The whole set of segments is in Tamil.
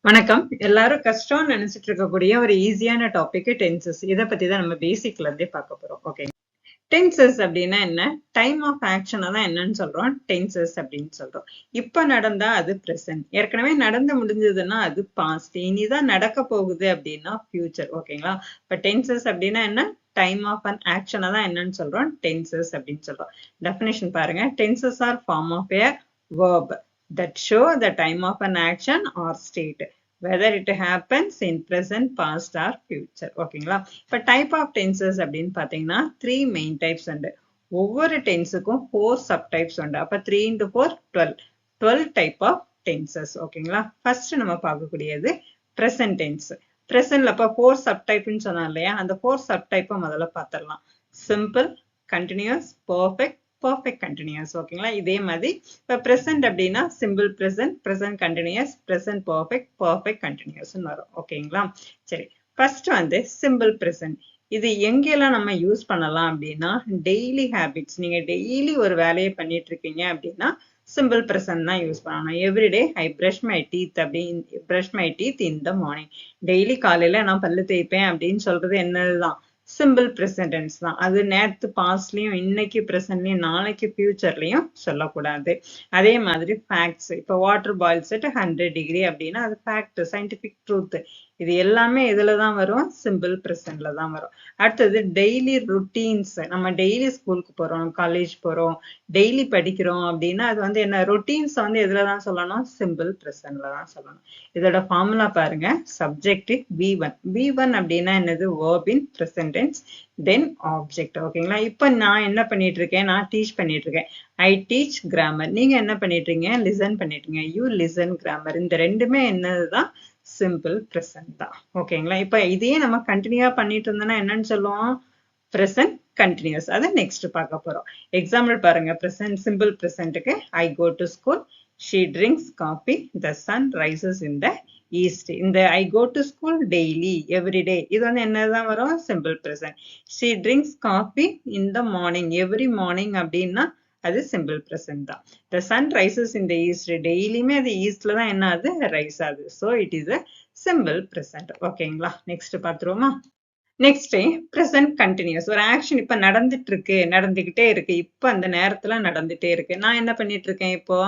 வணக்கம். எல்லாரும் கஷ்டம்னு நினைச்சிட்டு இருக்கக்கூடிய ஒரு ஈஸியான டாபிக் டென்சஸ். இதை பத்தி தான் நம்ம பேசிக்ல இருந்தே பார்க்க போறோம். ஓகே, டென்சஸ் அப்படின்னா என்ன? டைம் ஆஃப் ஆக்ஷனை தான் என்னன்னு சொல்றோம், டென்சஸ் அப்படின்னு சொல்றோம். இப்ப நடந்தா அது பிரசன்ட், ஏற்கனவே நடந்து முடிஞ்சதுன்னா அது பாஸ்ட், இனிதான் நடக்க போகுது அப்படின்னா ஃபியூச்சர். ஓகேங்களா? இப்ப டென்சஸ் அப்படின்னா என்ன? டைம் ஆஃப் அன் ஆக்ஷனை தான் என்னன்னு சொல்றோம், டென்சஸ் அப்படின்னு சொல்றோம். டெஃபினேஷன் பாருங்க. Tenses are form of a verb that show the time of an action or state, whether it happens in present, past or future. ஓகேங்களா? இப்ப டைப் ஆஃப் டென்சஸ் அப்படின்னு பாத்தீங்கன்னா 3 மெயின் டைப்ஸ் உண்டு. ஒவ்வொரு டென்ஸுக்கும் 4 சப் டைப்ஸ் உண்டு. அப்ப 3 into 4 12 டைப் ஆஃப் டென்சஸ். ஓகேங்களா? ஃபர்ஸ்ட் நம்ம பார்க்கக்கூடியது பிரசன்ட் டென்ஸ். பிரசன்ட்ல அப்ப 4 சப் டைப்னு சொன்னா இல்லையா, அந்த 4 சப் டைப்பை முதல்ல பார்த்துடலாம். Simple, continuous, perfect, perfect continuous. ஓகேங்களா? இதே மாதிரி இப்ப பிரசன்ட் அப்படின்னா simple present, present continuous, present perfect, perfect continuous வரும். ஓகேங்களா? சரி, ஃபர்ஸ்ட் வந்து சிம்பிள் பிரசன்ட். இது எங்கெல்லாம் நம்ம யூஸ் பண்ணலாம் அப்படின்னா, டெய்லி ஹேபிட்ஸ். நீங்க டெய்லி ஒரு வேலையை பண்ணிட்டு இருக்கீங்க அப்படின்னா சிம்பிள் பிரசன்ட் தான் யூஸ் பண்ணணும். Everyday I brush my teeth அப்படின்னு, brush my teeth in the morning. Daily காலையில நான் பல்லு தேய்ப்பேன் அப்படின்னு சொல்றது என்னதுதான்? சிம்பிள் பிரசன்ட் டென்ஸ் தான். அது நேத்து பாஸ்ட்லயும், இன்னைக்கு பிரசன்ட்லயும், நாளைக்கு ஃபியூச்சர்லயும் சொல்லக்கூடாது. அதே மாதிரி ஃபேக்ட்ஸ். இப்போ வாட்டர் பாயில்ஸ் அட் 100 டிகிரி அப்படின்னா அது ஃபேக்ட், சயின்டிபிக் ட்ரூத். இது எல்லாமே இதுல தான் வரும், சிம்பிள் பிரசன்ட்ல தான் வரும். அடுத்தது டெய்லி ருட்டீன்ஸ். நம்ம டெய்லி ஸ்கூலுக்கு போறோம், காலேஜ் போறோம், டெய்லி படிக்கிறோம் அப்படின்னா அது வந்து என்ன? ரொட்டீன்ஸ் வந்து எதுல தான் சொல்லணும்? சிம்பிள் பிரசன்ட்ல தான் சொல்லணும். இதோட ஃபார்முலா பாருங்க. Subject V1. V1 அப்படின்னா என்னது? verb in present tense, then object. ஓகேங்களா? இப்ப நான் என்ன பண்ணிட்டு இருக்கேன்? நான் டீச் பண்ணிட்டு இருக்கேன். I teach grammar. நீங்க என்ன பண்ணிட்டு இருக்கீங்க? லிசன் பண்ணிட்டு இருக்கீங்க. You listen grammar. இந்த ரெண்டுமே என்னதுதான்? சிம்பிள் பிரசன்ட் தான். ஓகேங்களா? இப்ப இதையே நம்ம கண்டினியூவா பண்ணிட்டு இருந்தோம்னா என்னன்னு சொல்லுவோம்? Present continuous. அதை நெக்ஸ்ட் பார்க்க போறோம். எக்ஸாம்பிள் பாருங்க. பிரசன்ட் சிம்பிள் பிரசன்ட்டுக்கு I go to school, she drinks coffee, the sun rises in the east. இந்த I go to school daily, every day, இது வந்து என்னதான் வரும்? Simple present. she drinks coffee in the morning, every morning அப்படின்னா அது சிம்பிள் பிரசன்ட் தான். the sun rises in the east, டெய்லியுமே அது ஈஸ்ட்ல தான் என்ன ஆகுது? ரைஸ் ஆகுது. so it is a simple present. ஓகேங்களா? நெக்ஸ்ட் பார்த்துருவோமா? Next present continuous. ஒரு ஆக்ஷன் இப்ப நடந்துட்டு இருக்கு, நடந்துகிட்டே இருக்கு, இப்ப அந்த நேரத்துல நடந்துட்டே இருக்கு. நான் என்ன பண்ணிட்டு இருக்கேன்? இப்போ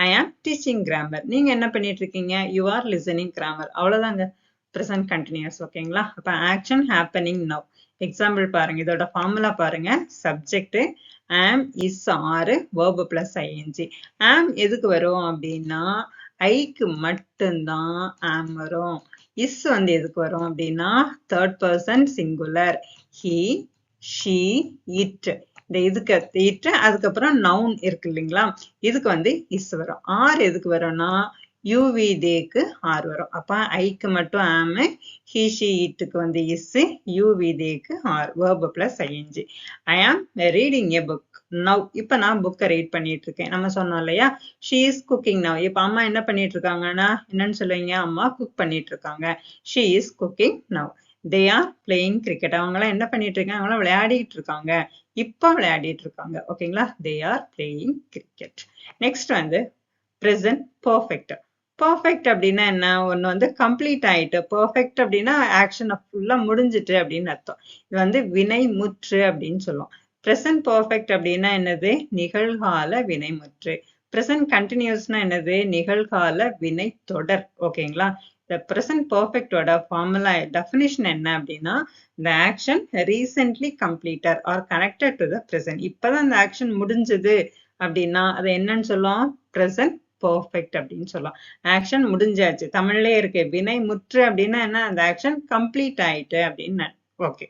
ஐ ஆம் டீச்சிங் கிராமர். நீங்க என்ன பண்ணிட்டு இருக்கீங்க? You are listening grammar. அவ்வளவுதாங்க, பிரசன்ட் கண்டினியூஸ். ஓகேங்களா? அப்ப ஆக்ஷன் ஹேப்பனிங் நவ். எக்ஸாம்பிள் பாருங்க. இதோட ஃபார்முலா பாருங்க. Subject am, is, are, verb plus ing. ஆம் எதுக்கு வரும் அப்படின்னா ஐக்கு மட்டும்தான் ஆம் வரும். இஸ் வந்து எதுக்கு வரும் அப்படின்னா third person singular. He, she, it. இந்த இதுக்கு இட், அதுக்கப்புறம் நவுன் இருக்கு இல்லைங்களா, இதுக்கு வந்து இஸ் வரும். ஆர் எதுக்கு வரும்னா யூவி தேக்கு ஆர் வரும். அப்ப ஐக்கு மட்டும் ஆமு, ஹி, ஷி, இட்டுக்கு வந்து இஸ், யூவி தேக்கு ஆர், verb plus ing. ஐ ஆம் ரீடிங் எ புக் நவ். இப்ப நான் புக்கை ரீட் பண்ணிட்டு இருக்கேன். நம்ம சொன்னோம் இல்லையா, ஷீ இஸ் குக்கிங் நவ். இப்ப அம்மா என்ன பண்ணிட்டு இருக்காங்கன்னா என்னன்னு சொல்லுவீங்க? அம்மா குக் பண்ணிட்டு இருக்காங்க. She is cooking now. They are playing cricket. அவங்களாம் என்ன பண்ணிட்டு இருக்காங்க? அவங்களாம் விளையாடிட்டு இருக்காங்க, இப்ப விளையாடிட்டு இருக்காங்க. ஓகேங்களா? They are playing cricket. Next வந்து பிரசன்ட் பர்ஃபெக்ட். பர்ஃபெக்ட் அப்படின்னா என்ன? ஒன்னு வந்து கம்ப்ளீட் ஆயிட்டு. பர்ஃபெக்ட் அப்படின்னா ஆக்ஷன் ஃபுல்லா முடிஞ்சிட்டு அப்படின்னு அர்த்தம். இது வந்து வினை முற்று அப்படின்னு சொல்லுவோம். பிரசன்ட் பர்ஃபெக்ட் அப்படின்னா என்னது? நிகழ்கால வினைமுற்று. பிரசன்ட் கண்டினியூஸ்னா என்னது? நிகழ்கால வினை தொடர். ஓகேங்களா? இந்த பிரசன்ட் பர்ஃபெக்டோட ஃபார்முலா டெஃபினிஷன் என்ன அப்படின்னா, the action recently completed or connected to the present. இப்பதான் இந்த ஆக்ஷன் முடிஞ்சது அப்படின்னா அது என்னன்னு சொல்லுவோம்? பிரசன்ட் பர்ஃபெக்ட் அப்படின்னு சொல்லலாம். ஆக்ஷன் முடிஞ்சாச்சு. தமிழ்லயே இருக்கு, வினை முற்று அப்படின்னா என்ன? அந்த ஆக்ஷன் கம்ப்ளீட் ஆயிட்டு அப்படின்னு. ஓகே,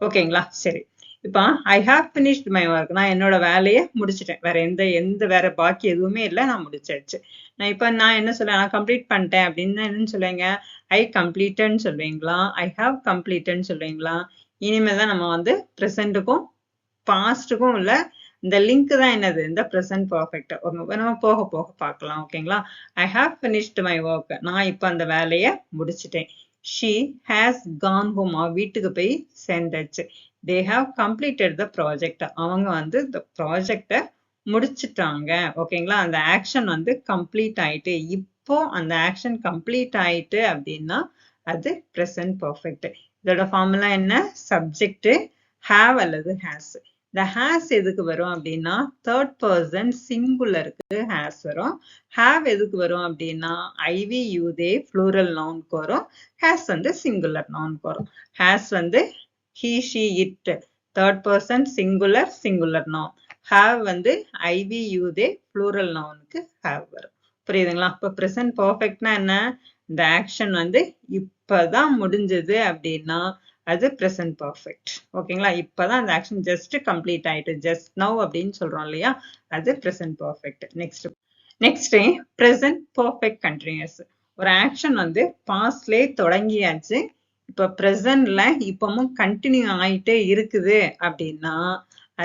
ஓகேங்களா? சரி, இப்ப ஐ ஹாவ் பினிஷ்ட் மை ஒர்க். நான் என்னோட வேலையை முடிச்சிட்டேன். வேற எந்த வேற பாக்கி எதுவுமே இல்லை, நான் முடிச்சாச்சு. நான் என்ன சொல்றேன்? நான் கம்ப்ளீட் பண்ணிட்டேன் அப்படின்னு என்னன்னு சொல்லுவீங்க? ஐ கம்ப்ளீட்டட்னு சொல்லுவீங்களா? ஐ ஹாவ் கம்ப்ளீட்டட்னு சொல்லுவீங்களா? இனிமேதான் நம்ம வந்து ப்ரெசென்ட்டுக்கும் பாஸ்டுக்கும் உள்ள இந்த லிங்க் தான் என்னது? இந்த ப்ரெசென்ட் பர்ஃபெக்ட். நம்ம போக போக பார்க்கலாம். ஓகேங்களா? I have finished my work. நான் இப்ப அந்த வேலையை முடிச்சிட்டேன். She has gone home. வீட்டுக்கு போய் சேர்ந்தாச்சு. They have completed the project. அவங்க வந்து இந்த ப்ராஜெக்டை முடிச்சிட்டாங்க. ஓகேங்களா? அந்த ஆக்ஷன் வந்து கம்ப்ளீட் ஆயிட்டு, எப்போ அந்த ஆக்ஷன் கம்ப்ளீட் ஆயிட்டு அப்படின்னா அது present perfect. இதோட ஃபார்முலா என்ன? சப்ஜெக்ட் have அல்லது has. இந்த has எதுக்கு வரும் அப்படின்னா third person singularக்கு has வரும். have எதுக்கு வரும் அப்படின்னா IV you they plural nounக்கு வரும். has வந்து singular nounக்கு வரும். has வந்து he she it third person singular noun. have வந்து IV you they plural nounக்கு have வரும். புரியுதுங்களா? அப்ப present perfectனா என்ன? இந்த ஆக்ஷன் வந்து இப்பதான் முடிஞ்சது அப்படின்னா அது present perfect. ஓகேங்களா? இப்பதான் அந்த ஆக்ஷன் ஜஸ்ட் கம்ப்ளீட் ஆயிட்டு just now அப்படின்னு சொல்றோம் இல்லையா? அது present perfect. Next present perfect continuous. ஒரு ஆக்ஷன் வந்து பாஸ்ட்லே தொடங்கியாச்சு, இப்ப presentல இப்பவும் கண்டினியூ ஆயிட்டே இருக்குது அப்படின்னா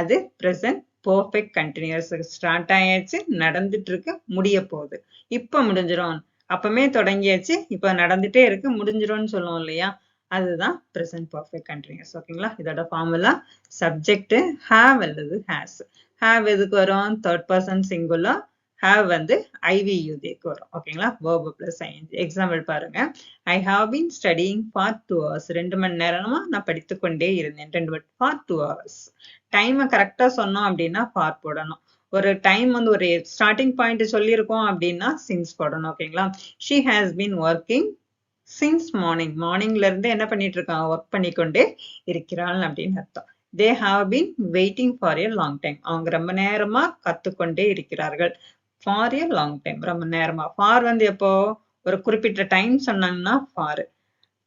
அது present perfect continuous. ஸ்டார்ட் ஆயாச்சு, நடந்துட்டு இருக்கு, முடிய போகுது, இப்ப முடிஞ்சிரும். அப்பமே தொடங்கியாச்சு, இப்ப நடந்துட்டே இருக்கு, முடிஞ்சிரும்னு சொல்லுவோம் இல்லையா? அதுதான் present perfect continuous. ஓகேங்களா? இதோட ஃபார்முலா சப்ஜெக்ட் have அல்லது has. have எதுக்கு வரும்? third person singular. have வந்து IV you theyக்கு வரும். ஓகேங்களா? verb plus ing. எக்ஸாம்பிள் பாருங்க. I have been studying for 2 hours. 2 மணி நேரமா நான் படித்துக் கொண்டே இருந்தேன். 2 for 2 hours. டைமை கரெக்டா சொன்னோம் அப்படின்னா for போடணும். ஒரு டைம் வந்து ஒரு ஸ்டார்டிங் பாயிண்ட் சொல்லியிருக்கோம் அப்படின்னா since போடணும். ஓகேங்களா? she has been working since morning. மார்னிங்ல இருந்து என்ன பண்ணிட்டு இருக்காங்க? ஒர்க் பண்ணிக்கொண்டே இருக்கிறாள் அப்படின்னு அர்த்தம். they have been waiting for a long time. அவங்க ரொம்ப நேரமா கத்துக்கொண்டே இருக்கிறார்கள். for a long time, ரொம்ப நேரமா. for வந்து எப்போ? ஒரு குறிப்பிட்ட டைம் சொன்னாங்கன்னா for.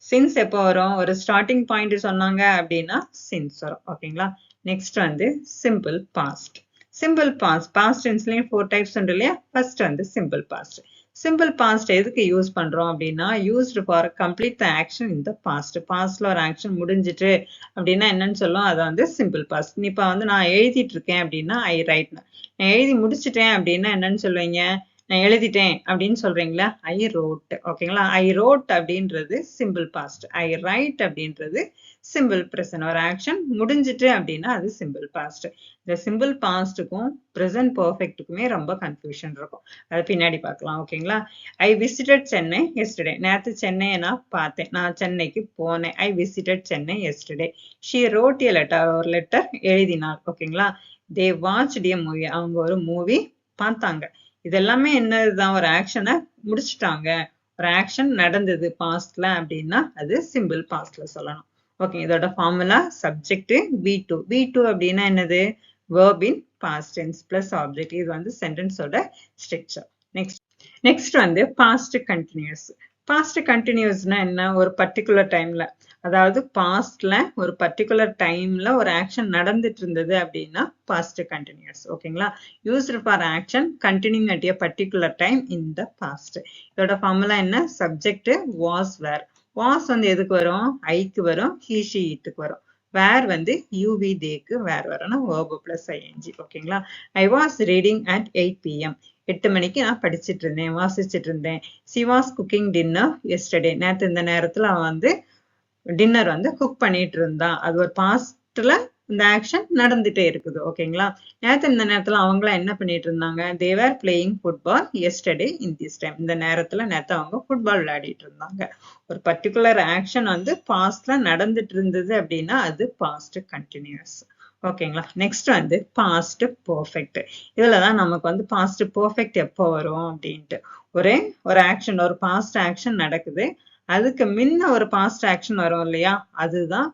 since எப்போ வரும்? ஒரு ஸ்டார்டிங் பாயிண்ட் சொன்னாங்க அப்படின்னா since வரும். ஓகேங்களா? நெக்ஸ்ட் வந்து simple past. Simple past, past டென்ஸ்லயும் 4 டைப்ஸ் உண்டு இல்லையா? ஃபர்ஸ்ட் வந்து சிம்பிள் பாஸ்ட். சிம்பிள் பாஸ்ட் எதுக்கு யூஸ் பண்றோம் அப்படின்னா used for complete the action in the past. பாஸ்ட்ல ஒரு ஆக்ஷன் முடிஞ்சிட்டு அப்படின்னா என்னன்னு சொல்லும்? அதை வந்து சிம்பிள் பாஸ்ட். இப்ப வந்து நான் எழுதிட்டு இருக்கேன் அப்படின்னா ஐ ரைட். நான் எழுதி முடிச்சிட்டேன் அப்படின்னா என்னன்னு சொல்லுவீங்க? நான் எழுதிட்டேன் அப்படின்னு சொல்றீங்களா? I wrote. ஓகேங்களா? ஐ ரோட் அப்படின்றது சிம்பிள் பாஸ்ட். ஐ ரைட் அப்படின்றது சிம்பிள் பிரசன்ட். ஒரு ஆக்ஷன் முடிஞ்சிட்டு அப்படின்னா அது சிம்பிள் பாஸ்ட். இந்த சிம்பிள் பாஸ்டுக்கும் பிரசன்ட் பர்ஃபெக்ட்டுக்குமே ரொம்ப கன்ஃபியூஷன் இருக்கும். அது பின்னாடி பார்க்கலாம். ஓகேங்களா? I visited Chennai yesterday. நேற்று சென்னையை நான் பார்த்தேன், நான் சென்னைக்கு போனேன். I visited Chennai yesterday. She road a letter. ஒரு லெட்டர் எழுதினார். ஓகேங்களா? தே வாட்ச்ட் எ மூவி. அவங்க ஒரு மூவி பார்த்தாங்க. இதெல்லாமே என்னதுதான்? ஒரு ஆக்ஷனை முடிச்சுட்டாங்க, ஒரு ஆக்ஷன் நடந்தது பாஸ்ட்ல அப்படின்னா அது சிம்பிள் பாஸ்ட்ல சொல்லணும். ஓகே, இதோட ஃபார்முலா சப்ஜெக்ட் V2. V2 அப்படின்னா என்னது? verb in past tense plus object. இது வந்து சென்டென்ஸோட ஸ்ட்ரக்சர். நெக்ஸ்ட் வந்து பாஸ்ட் கண்டினியூஸ். பாஸ்ட் கண்டினியூஸ்னா என்ன? ஒரு பர்டிகுலர் டைம்ல, அதாவது பாஸ்ட்ல ஒரு பர்டிகுலர் டைம்ல ஒரு ஆக்ஷன் நடந்துட்டு இருந்தது அப்படின்னா பாஸ்ட் கண்டினியூஸ். ஓகேங்களா? Used for action continuing at a particular time in the past. இதோட ஃபார்முலா என்ன? Subject was were. வாஸ் வந்து எதுக்கு வரும்? ஐக்கு வரும், he she itக்கு வரும். வேர் வந்து UV தேக்கு வேர் வரணும், verb plus ing. ஓகேங்களா? I was reading at 8 PM. 8 மணிக்கு நான் படிச்சிட்டு இருந்தேன், வாசிச்சிட்டு இருந்தேன். she was cooking dinner yesterday. நேற்று இந்த நேரத்துல அவன் வந்து டின்னர் வந்து குக் பண்ணிட்டு இருந்தான். அது ஒரு பாஸ்ட்ல இந்த ஆக்ஷன் நடந்துட்டே இருக்குது. ஓகேங்களா? நேற்று இந்த நேரத்துல அவங்கள என்ன பண்ணிட்டு இருந்தாங்க? they were playing football yesterday in this time. இந்த நேரத்துல நேற்று அவங்க ஃபுட்பால் விளையாடிட்டு இருந்தாங்க. ஒரு பர்டிகுலர் ஆக்ஷன் வந்து பாஸ்ட்ல நடந்துட்டு இருந்தது அப்படின்னா அது பாஸ்ட் கண்டினியூஸ். ஓகேங்களா? நெக்ஸ்ட் வந்து பாஸ்ட் பெர்ஃபெக்ட். இதுலதான் நமக்கு வந்து பாஸ்ட் பெர்ஃபெக்ட் எப்போ வரும் அப்படின்ட்டு. ஒரு ஆக்ஷன், ஒரு பாஸ்ட் ஆக்ஷன் நடக்குது, அதுக்கு முன்ன ஒரு பாஸ்ட் ஆக்ஷன் வரும் இல்லையா? அதுதான்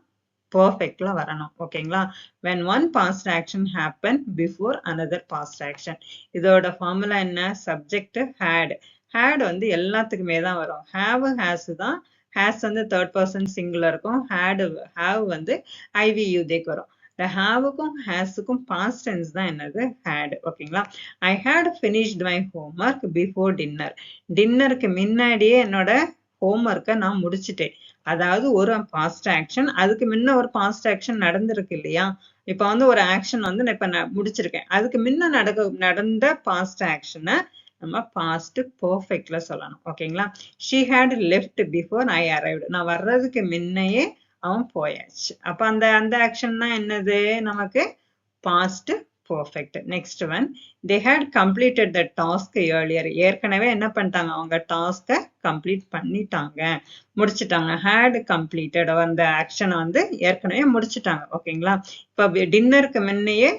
பெர்ஃபெக்ட்ல வரணும். ஓகேங்களா? when one past action happened before another past action. இதோட ஃபார்முலா என்ன? Subject had. had வந்து எல்லாத்துக்குமே தான் வரும். have has தான். has வந்து தேர்ட் பர்சன் சிங்குலர் இருக்கும். have வந்து IV you தேக்கு வரும். இந்த haveக்கும் hasக்கும் past tense தான் என்னது? had. ஓகேங்களா? I had finished my homework before dinner. டின்னருக்கு முன்னாடியே என்னோட ஹோம்ஒர்க்கை நான் முடிச்சிட்டேன். அதாவது ஒரு பாஸ்ட் ஆக்ஷன், அதுக்கு முன்ன ஒரு பாஸ்ட் ஆக்ஷன் நடந்திருக்கு இல்லையா? இப்ப வந்து ஒரு ஆக்ஷன் வந்து நான் இப்ப முடிச்சிருக்கேன், அதுக்கு முன்ன நடந்த பாஸ்ட் ஆக்ஷனை நம்ம பாஸ்ட் பெர்ஃபெக்ட்ல சொல்லணும். ஓகேங்களா? she had left before I arrived. நான் வர்றதுக்கு முன்னையே அவன் போயாச்சு. அப்ப அந்த ஆக்ஷன் தான் என்னது? நமக்கு past perfect. Next one, they had completed the task earlier. ஏற்கனவே என்ன பண்ணிட்டாங்க, அவங்க டாஸ்கை கம்ப்ளீட் பண்ணிட்டாங்க, முடிச்சிட்டாங்க. had completed அந்த ஆக்ஷனை வந்து ஏற்கனவே முடிச்சிட்டாங்க. ஓகேங்களா? இப்போ டின்னருக்கு முன்னையே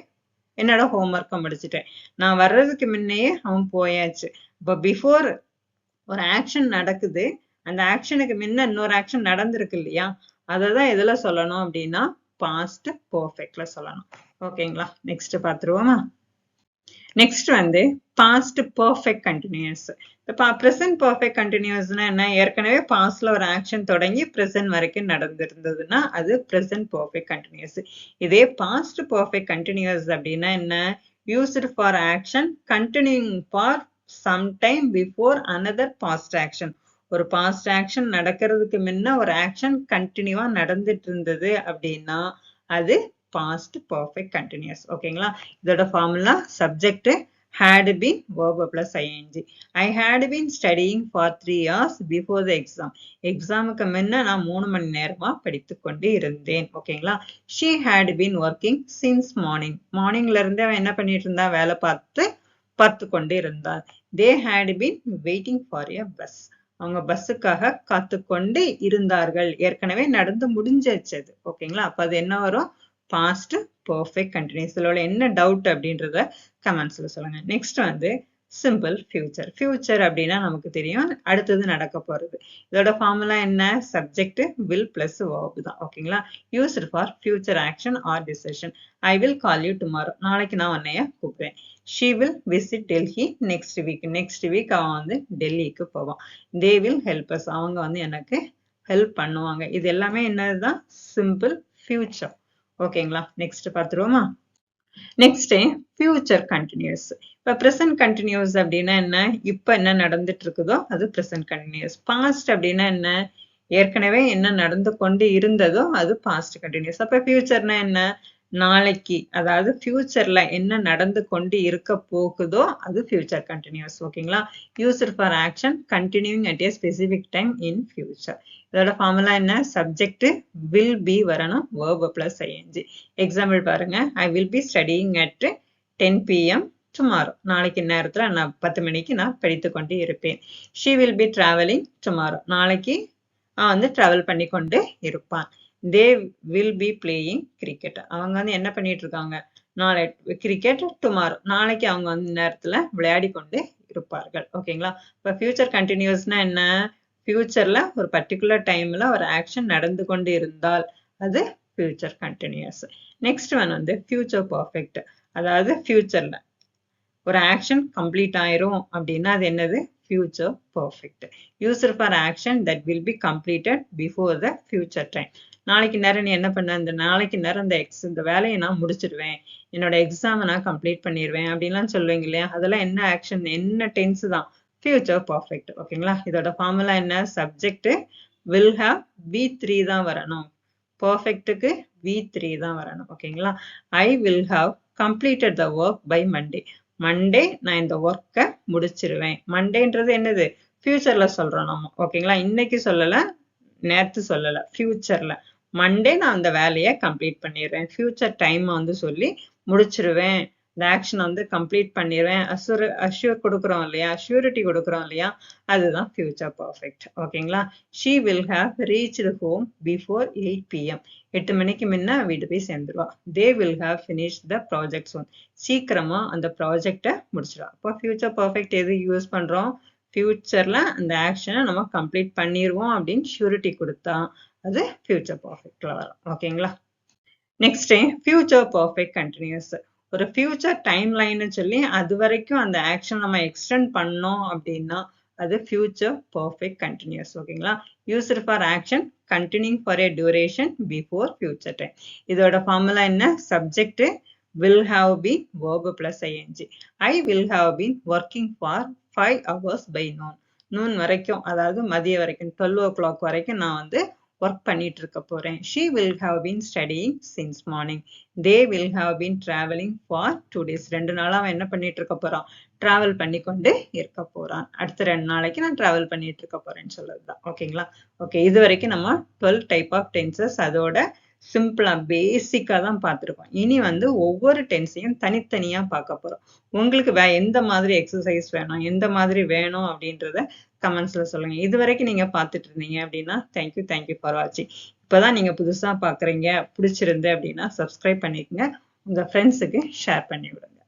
என்னோட ஹோம்ஒர்க்கை முடிச்சிட்டேன். நான் வர்றதுக்கு முன்னையே அவன் போயாச்சு. இப்போ பிஃபோர் ஒரு ஆக்ஷன் நடக்குது, அந்த ஆக்ஷனுக்கு முன்ன இன்னொரு ஆக்ஷன் நடந்திருக்கு இல்லையா, அதை தான் எதுல சொல்லணும் அப்படின்னா பாஸ்ட் பர்ஃபெக்ட்ல சொல்லணும். ஓகேங்களா? நெக்ஸ்ட் பார்த்துருவோமா? நெக்ஸ்ட் வந்து பாஸ்ட் பர்ஃபெக்ட் கண்டினியூஸ். இப்போ ப்ரெசன்ட் பர்ஃபெக்ட் கண்டினியூஸ்னா என்ன, ஏற்கனவே பாஸ்ட்ல ஒரு ஆக்ஷன் தொடங்கி ப்ரெசன்ட் வரைக்கும் நடந்திருந்ததுன்னா அது ப்ரெசன்ட் பர்ஃபெக்ட் கண்டினியூஸ். இதே பாஸ்ட் பர்ஃபெக்ட் கண்டினியூஸ் அப்படின்னா என்ன, used for action continuing for some time before another past action. ஒரு பாஸ்ட் ஆக்ஷன் நடக்கிறதுக்கு முன்ன ஒரு ஆக்ஷன் கண்டினியூவா நடந்துட்டு இருந்தது அப்படின்னா அது பாஸ்ட் பர்ஃபெக்ட் கண்டினியூஸ். ஓகேங்களா? இதோட formula subject had been verb plus ing. I had been studying for 3 hours before the exam. எக்ஸாமுக்கு முன்ன நான் 3 மணி நேரமா படித்து கொண்டு இருந்தேன். ஓகேங்களா? She had been working since morning. மார்னிங்ல இருந்து அவன் என்ன பண்ணிட்டு இருந்தா, வேலை பார்த்து கொண்டு இருந்தார். They had been waiting for a bus. அவங்க பஸ்ஸுக்காக காத்து கொண்டு இருந்தார்கள். ஏற்கனவே நடந்து முடிஞ்சிருச்சது. ஓகேங்களா? அப்ப அது என்ன வரும், பாஸ்ட் பர்ஃபெக்ட் கண்டினியூஸ். இதோட என்ன டவுட் அப்படின்றத கமெண்ட்ஸ்ல சொல்லுங்க. நெக்ஸ்ட் வந்து சிம்பிள் ஃபியூச்சர். ஃபியூச்சர் அப்படின்னா நமக்கு தெரியும், அடுத்தது நடக்க போறது. இதோட ஃபார்முலா என்ன, சப்ஜெக்ட் வில் பிளஸ் verb தான். ஓகேங்களா? Used for future action or decision. I will call you tomorrow. நாளைக்கு நான் உன்னைய கூப்பிடுவேன். she will visit Delhi next week. Next week அவன் வந்து டெல்லிக்கு போவான். they will help us. அவங்க வந்து எனக்கு ஹெல்ப் பண்ணுவாங்க. இது எல்லாமே என்னதுதான், சிம்பிள் ஃபியூச்சர். ஓகேங்களா? நெக்ஸ்ட் பார்த்துருவோமா? Next future continuous. இப்ப பிரசன்ட் கண்டினியூஸ் அப்படின்னா என்ன, இப்ப என்ன நடந்துட்டு இருக்குதோ அது பிரசன்ட் கண்டினியூஸ். பாஸ்ட் அப்படின்னா என்ன, ஏற்கனவே என்ன நடந்து கொண்டு இருந்ததோ அது பாஸ்ட் கண்டினியூஸ். அப்ப ஃபியூச்சர்னா என்ன, நாளைக்கு, அதாவது ஃபியூச்சர்ல என்ன நடந்து கொண்டு இருக்க போகுதோ அது ஃபியூச்சர் கண்டினியூஸ். ஓகேங்களா? Used for action continuing at A specific time in future. இதோட ஃபார்முலா என்ன, சப்ஜெக்ட் வில் பி வரணும், verb plus ing. எக்ஸாம்பிள் பாருங்க, I will be studying at 10 PM tomorrow. நாளைக்கு நேரத்துல நான் 10 மணிக்கு நான் படித்து கொண்டு இருப்பேன். she will be traveling tomorrow. நாளைக்கு வந்து டிராவல் பண்ணி கொண்டு இருப்பான். they will be playing cricket. அவங்க வந்து என்ன பண்ணிட்டு இருக்காங்க, நாளை கிரிக்கெட் டுமாரோ. நாளைக்கு அவங்க வந்து நேரத்துல விளையாடி கொண்டு இருப்பார்கள். ஓகேங்களா? இப்ப ஃபியூச்சர் கண்டினியூஸ்னா என்ன, ஃபியூச்சர்ல ஒரு பர்டிகுலர் டைம்ல ஒரு ஆக்ஷன் நடந்து கொண்டு இருந்தால் அது ஃபியூச்சர் கண்டினியூஸ். நெக்ஸ்ட் ஒன் வந்து ஃபியூச்சர் பர்ஃபெக்ட். அதாவது ஃபியூச்சர்ல ஒரு ஆக்ஷன் கம்ப்ளீட் ஆயிரும் அப்படின்னா அது என்னது, future perfect. Used for action that will be completed before the future time. நாளைக்கு நேரம் நீ என்ன பண்ண, இந்த நாளைக்கு நேரம் இந்த வேலையை நான் முடிச்சிடுவேன், என்னோட எக்ஸாமை நான் கம்ப்ளீட் பண்ணிடுவேன் அப்படின்லாம் சொல்லுவீங்க இல்லையா, அதெல்லாம் என்ன ஆக்ஷன், என்ன டென்ஸ் தான், ஃபியூச்சர் பர்ஃபெக்ட். ஓகேங்களா? இதோட ஃபார்முலா என்ன, சப்ஜெக்ட் வில் ஹாவ் V3 தான் வரணும், பர்ஃபெக்ட்டுக்கு V3 தான் வரணும். ஓகேங்களா? I will have completed the work by Monday. Monday நான் இந்த ஒர்க்கை முடிச்சிருவேன். மண்டேன்றது என்னது, ஃபியூச்சர்ல சொல்றோம் நம்ம. ஓகேங்களா? இன்னைக்கு சொல்லல, நேற்று சொல்லல, ஃபியூச்சர்ல மண்டே நான் அந்த வேலையை கம்ப்ளீட் பண்ணிடுவேன். ஃபியூச்சர் டைம் வந்து சொல்லி முடிச்சிருவேன், இந்த ஆக்ஷன் வந்து கம்ப்ளீட் பண்ணிடுவேன். அஷ்யூர் கொடுக்குறோம் இல்லையா, அஷ்யூரிட்டி கொடுக்குறோம் இல்லையா, அதுதான் ஃபியூச்சர் பர்ஃபெக்ட். ஓகேங்களா? she will have reached home before 8 PM. 8 மணிக்கு முன்ன வீடு போய் சேர்ந்துருவா. they will have finished the project soon. சீக்கிரமா அந்த ப்ராஜெக்டை முடிச்சிடுவா. அப்போ ஃபியூச்சர் பர்ஃபெக்ட் எது யூஸ் பண்றோம், ஃபியூச்சர்ல அந்த ஆக்ஷனை நம்ம கம்ப்ளீட் பண்ணிடுவோம் அப்படின்னு ஷூரிட்டி கொடுத்தா அது ஃபியூச்சர் பர்ஃபெக்ட்ல வரும். ஓகேங்களா? Next future perfect continuous. ஒரு ஃபியூச்சர் டைம் லைன்னு சொல்லி அது வரைக்கும் அந்த ஆக்ஷன் நம்ம எக்ஸ்டெண்ட் பண்ணோம் அப்படின்னா அது ஃபியூச்சர் பர்ஃபெக்ட் கண்டினியூஸ். ஓகேங்களா? Used for action continuing for A duration before future time. இதோட ஃபார்முலா என்ன, subject will have been verb plus ing. I will have been working for 5 hours by noon. noon வரைக்கும், அதாவது மதிய வரைக்கும் 12 o'clock வரைக்கும் நான் வந்து ஒர்க் பண்ணிட்டு இருக்க போறேன். she will have been studying since morning. they will have been traveling for 2 days. 2 நாளா அவன் என்ன பண்ணிட்டு இருக்க போறான், டிராவல் பண்ணி கொண்டு இருக்க போறான். அடுத்த 2 நாளைக்கு நான் டிராவல் பண்ணிட்டு இருக்க போறேன்னு சொல்றதுதான். ஓகேங்களா? ஓகே, இது வரைக்கும் நம்ம 12 டைப் ஆஃப் டென்சஸ் அதோட சிம்பிளா பேசிக்கா தான் பார்த்திருக்கோம். இனி வந்து ஒவ்வொரு டென்ஸையும் தனித்தனியா பார்க்க போறோம். உங்களுக்கு எந்த மாதிரி எக்ஸர்சைஸ் வேணும், எந்த மாதிரி வேணும் அப்படின்றத கமெண்ட்ஸ்ல சொல்லுங்க. இதுவரைக்கும் நீங்க பார்த்துட்டு இருந்தீங்க அப்படின்னா தேங்க்யூ ஃபார் வாட்சிங். இப்பதான் நீங்க புதுசா பார்க்குறீங்க, பிடிச்சிருந்து அப்படின்னா சப்ஸ்கிரைப் பண்ணிக்கங்க. உங்க ஃப்ரெண்ட்ஸுக்கு ஷேர் பண்ணி விடுங்க.